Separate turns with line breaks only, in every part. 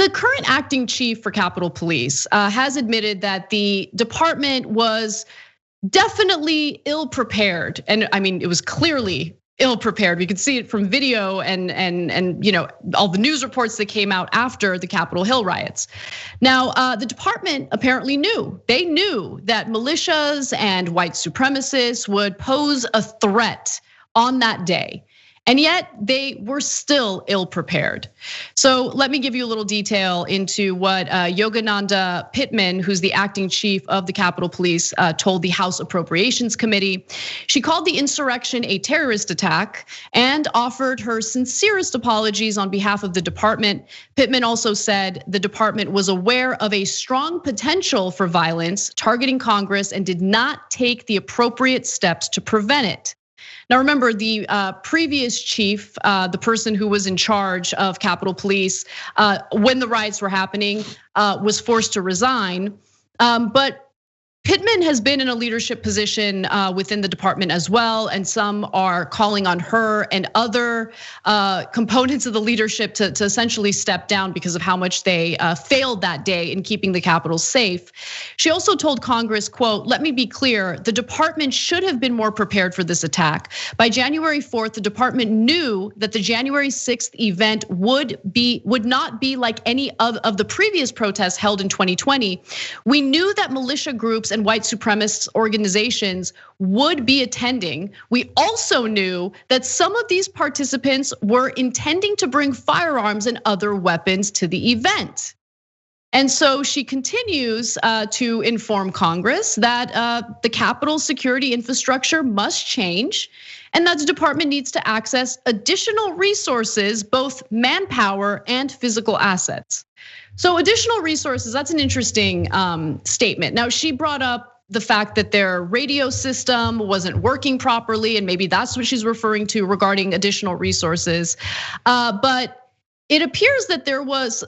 The current acting chief for Capitol Police has admitted that the department was definitely ill prepared. And I mean, it was clearly ill prepared. We could see it from video and all the news reports that came out after the Capitol Hill riots. Now, the department apparently knew. They knew that militias and white supremacists would pose a threat on that day. And yet they were still ill prepared. So let me give you a little detail into what Yogananda Pittman, who's the acting chief of the Capitol Police, told the House Appropriations Committee. She called the insurrection a terrorist attack and offered her sincerest apologies on behalf of the department. Pittman also said the department was aware of a strong potential for violence targeting Congress and did not take the appropriate steps to prevent it. Now remember, the previous chief, the person who was in charge of Capitol Police when the riots were happening, was forced to resign. But Pittman has been in a leadership position within the department as well, and some are calling on her and other components of the leadership to essentially step down because of how much they failed that day in keeping the Capitol safe. She also told Congress, quote, "Let me be clear, the department should have been more prepared for this attack. By January 4th, the department knew that the January 6th event would not be like any of the previous protests held in 2020. We knew that militia groups and white supremacist organizations would be attending. We also knew that some of these participants were intending to bring firearms and other weapons to the event." And so she continues to inform Congress that the Capitol security infrastructure must change and that the department needs to access additional resources, both manpower and physical assets. So additional resources, that's an interesting statement. Now she brought up the fact that their radio system wasn't working properly, and maybe that's what she's referring to regarding additional resources. But it appears that there was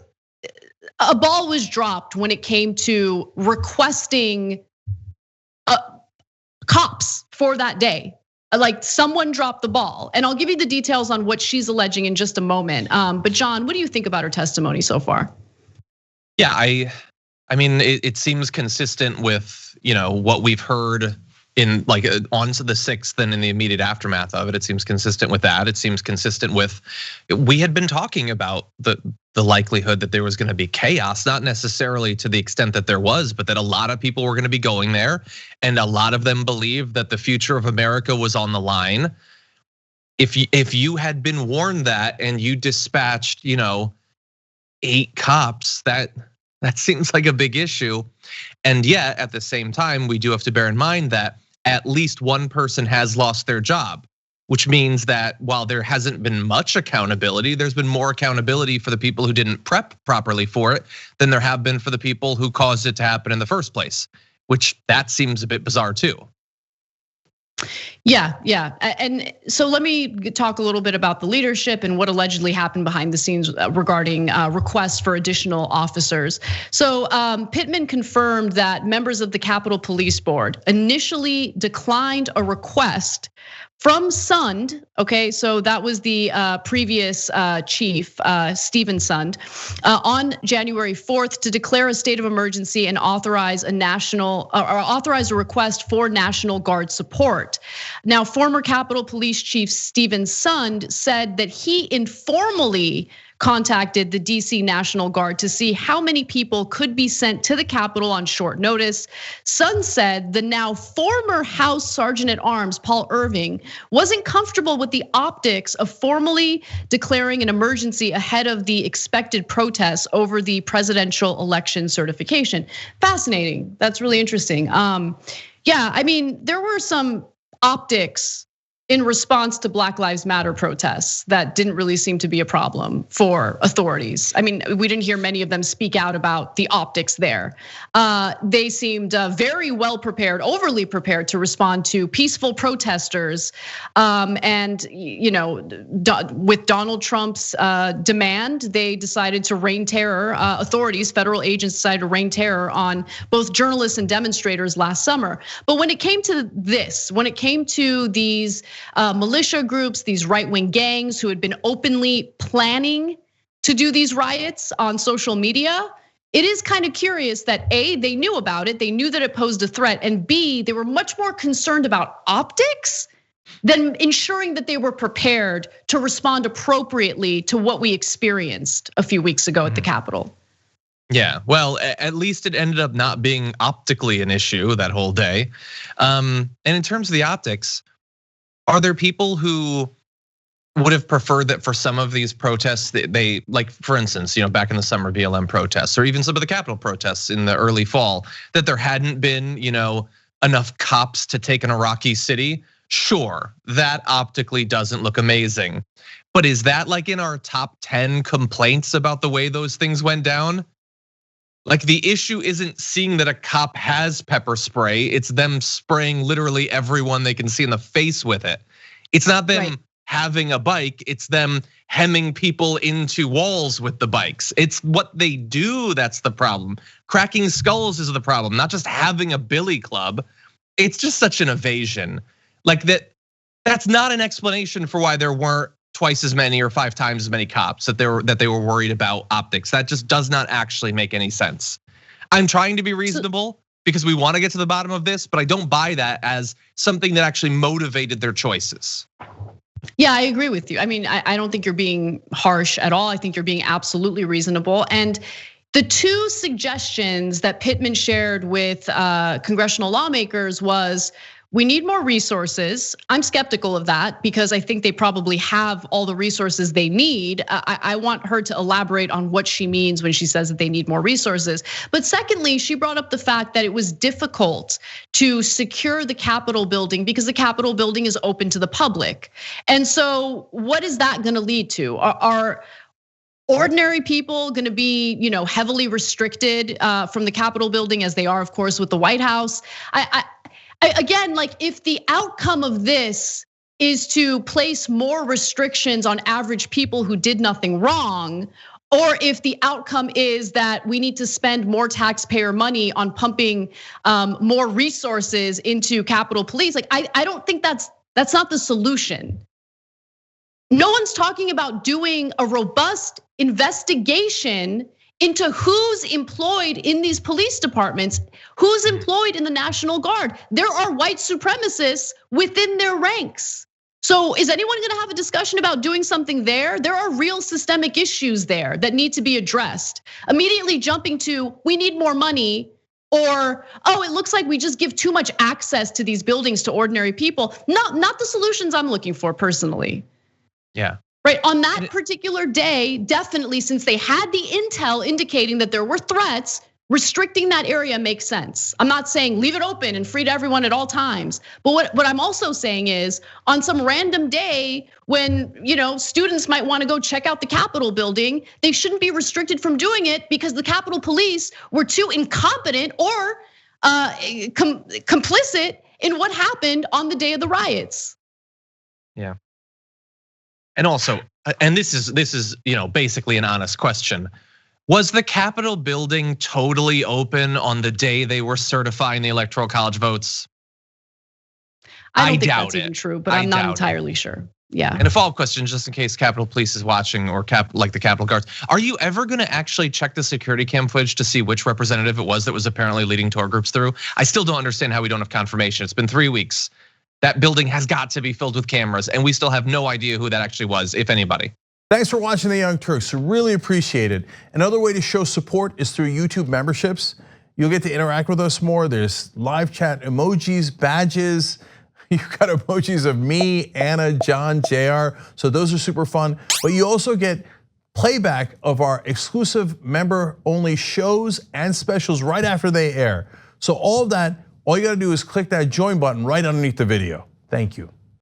a ball was dropped when it came to requesting cops for that day. Like someone dropped the ball, and I'll give you the details on what she's alleging in just a moment. But John, what do you think about her testimony so far?
Yeah, I mean, it seems consistent with what we've heard in like on to the 6th and in the immediate aftermath of it. It seems consistent with that. It seems consistent with, we had been talking about the likelihood that there was going to be chaos, not necessarily to the extent that there was, but that a lot of people were going to be going there, and a lot of them believed that the future of America was on the line. If you had been warned that and you dispatched 8 cops, that seems like a big issue. And yet at the same time, we do have to bear in mind that at least one person has lost their job, which means that while there hasn't been much accountability, there's been more accountability for the people who didn't prep properly for it than there have been for the people who caused it to happen in the first place, which that seems a bit bizarre too.
Yeah. And so let me talk a little bit about the leadership and what allegedly happened behind the scenes regarding requests for additional officers. So Pittman confirmed that members of the Capitol Police Board initially declined a request from Sund, okay, so that was the previous chief, Stephen Sund, on January 4th to declare a state of emergency and authorize a request for National Guard support. Now, former Capitol Police Chief Stephen Sund said that he informally contacted the DC National Guard to see how many people could be sent to the Capitol on short notice. Sund said the now former House Sergeant at Arms, Paul Irving, wasn't comfortable with the optics of formally declaring an emergency ahead of the expected protests over the presidential election certification. Fascinating, that's really interesting. Yeah, I mean, there were some optics in response to Black Lives Matter protests that didn't really seem to be a problem for authorities. I mean, we didn't hear many of them speak out about the optics there. They seemed very well prepared, overly prepared to respond to peaceful protesters. And with Donald Trump's demand, they decided to rain terror. Authorities, federal agents decided to rain terror on both journalists and demonstrators last summer. But when it came to this, when it came to these militia groups, these right-wing gangs who had been openly planning to do these riots on social media, it is kind of curious that A, they knew about it, they knew that it posed a threat, and B, they were much more concerned about optics than ensuring that they were prepared to respond appropriately to what we experienced a few weeks ago at the Capitol.
Yeah, well, at least it ended up not being optically an issue that whole day. And in terms of the optics, are there people who would have preferred that for some of these protests, they like, for instance, back in the summer BLM protests, or even some of the Capitol protests in the early fall, that there hadn't been enough cops to take an Iraqi city? Sure, that optically doesn't look amazing. But is that like in our top 10 complaints about the way those things went down? Like, the issue isn't seeing that a cop has pepper spray, it's them spraying literally everyone they can see in the face with it. It's not them having a bike, it's them hemming people into walls with the bikes. It's what they do that's the problem. Cracking skulls is the problem, not just having a billy club. It's just such an evasion. Like that's not an explanation for why there weren't twice as many or 5 times as many cops that they were worried about optics. That just does not actually make any sense. I'm trying to be reasonable because we want to get to the bottom of this, but I don't buy that as something that actually motivated their choices.
Yeah, I agree with you. I mean, I don't think you're being harsh at all. I think you're being absolutely reasonable. And the 2 suggestions that Pittman shared with congressional lawmakers was, we need more resources. I'm skeptical of that because I think they probably have all the resources they need. I want her to elaborate on what she means when she says that they need more resources. But secondly, she brought up the fact that it was difficult to secure the Capitol building because the Capitol building is open to the public. And so what is that gonna lead to? Are ordinary people gonna be heavily restricted from the Capitol building as they are, of course, with the White House? Again, like, if the outcome of this is to place more restrictions on average people who did nothing wrong, or if the outcome is that we need to spend more taxpayer money on pumping more resources into Capitol Police, like, I don't think that's not the solution. No one's talking about doing a robust investigation into who's employed in these police departments, who's employed in the National Guard. There are white supremacists within their ranks. So is anyone gonna have a discussion about doing something there? There are real systemic issues there that need to be addressed. Immediately jumping to, we need more money, or, it looks like we just give too much access to these buildings to ordinary people. Not the solutions I'm looking for personally.
Yeah.
Right, on that particular day, definitely, since they had the intel indicating that there were threats, restricting that area makes sense. I'm not saying leave it open and free to everyone at all times. But what I'm also saying is, on some random day when students might want to go check out the Capitol building, they shouldn't be restricted from doing it because the Capitol Police were too incompetent or complicit in what happened on the day of the riots.
Yeah. And also, and this is basically an honest question. Was the Capitol building totally open on the day they were certifying the Electoral College votes?
I don't think that's even true, but I'm not entirely sure. Yeah.
And a follow-up question, just in case Capitol Police is watching, or like the Capitol Guards, are you ever gonna actually check the security cam footage to see which representative it was that was apparently leading tour groups through? I still don't understand how we don't have confirmation. It's been 3 weeks. That building has got to be filled with cameras, and we still have no idea who that actually was, if anybody.
Thanks for watching the Young Turks, really appreciate it. Another way to show support is through YouTube memberships. You'll get to interact with us more. There's live chat emojis, badges. You've got emojis of me, Anna, John, JR. So those are super fun. But you also get playback of our exclusive member-only shows and specials right after they air. So all of that, all you gotta do is click that join button right underneath the video. Thank you.